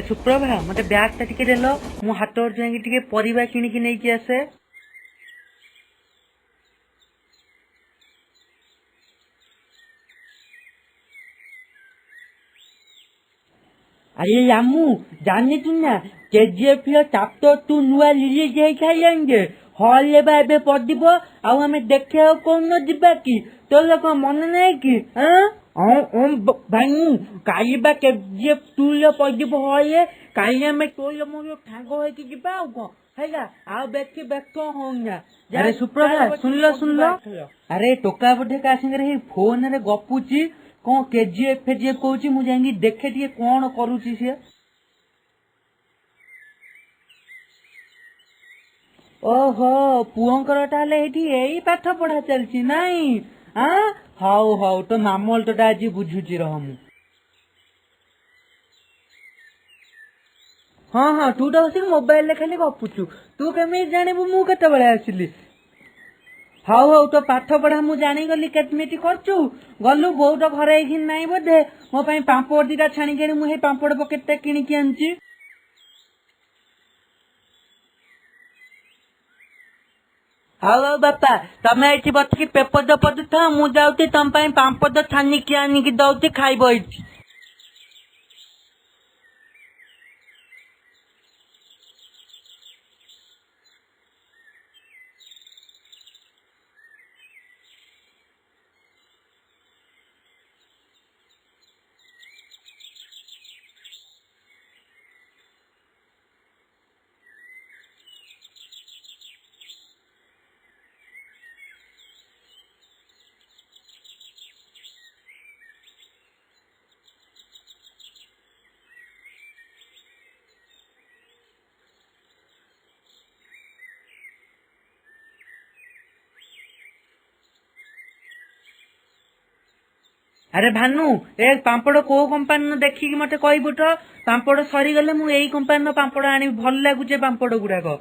सुप्रभा मते ब्याग टा टिके देलो मु हाथ जाई टिके परिबा किनिकी नै कि आसे। अरे रामू जाने तू ना केजीएफ चैप्टर 2 नुआ रिलीज हे खाइलेंगे हॉल ले बाबे पडिबो आ हमें देखे कोन दिबा की तो लोग मन नै की हां भाई काली बा केजीएफ 2 ले पडिबो हॉल ले काली हमें तो ले मोर ठांग होय की जिबा आ को हैला आ बेकी बेको होंगा। अरे सुप्रभा सुन लो अरे टोका बढे का संगे हे फोन रे गपुची कौन केजीएफ फेजीएफ कहूची मु जाई देखे टिके कोन करूची से। ओहो पुअंकर ताले एठी एई पाठ पढ़ा चलची नाही हां हाउ हाउ तो मामल तो आज बुझुची रहमु। हाँ हाँ तू तो बस मोबाइल ले खाली गपुचु तू केमी जानिबु मु केते बेले आसिली। हाउ हाउ तो पाठ पढ़ा मु जानी गली केतमिटी करचु गलु बहुत घरे ही नाही बोधे मो पई पांपड़ दिटा छाणी के मु हे पांपड़ पकेट किणी की आनची। हाउ हाउ बापा तमे एठी बसकी पेपर द पद था मु जाउती तम पई पांपड़ द छानी की आनी की दउती खाइबो इठी। अरे भानु ए पांपड़ को कंपानी देखिकी मते कहबु तो पांपड़ सरी गले मु एई कंपानी पांपड़ आनी भल लागुचे पांपड़ गुड़ाक।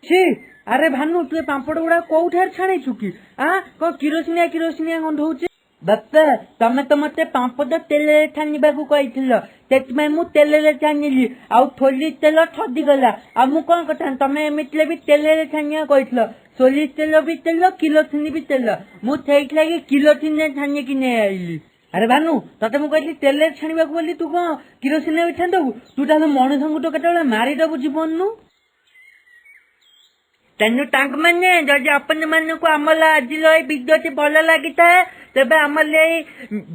छी अरे भानु तू पांपड़ गुड़ा कोठार छाणीचु की को किरोसिनिया गंधौचे। बापा तमे तो मते पांपड़ तेल छाणीबाकू कहिथिलो तेतमे मु तेल रे छाणीली आ थोली तेल ठदी गला आ मु कोन कथा तमे एमितले भी तेल रे छाणिया कहिथिलो सोलिस तेल भी तेल किलोथिनी भी तेल मु थेइट लागी किलोथिनी छाणी की नै आइली। अरे भानु तते मु कहिली तेल रे छाणीबाकू बोली तू को किरोसिनिया भी छाणदबु तू ता मनुष्य तो केतेबेला मारी दबु जीवन तेनु तांक माने जदि अपन मन को आमला आज वीडियो टी भल लगी था तेबे आमल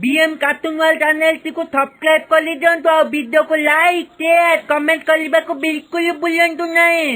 बीएम कार्टून वाल चैनल टी को सब्सक्राइब कर लीजिए और वीडियो को लाइक शेयर कमेंट करने को बिल्कुल भूलंतु नहीं।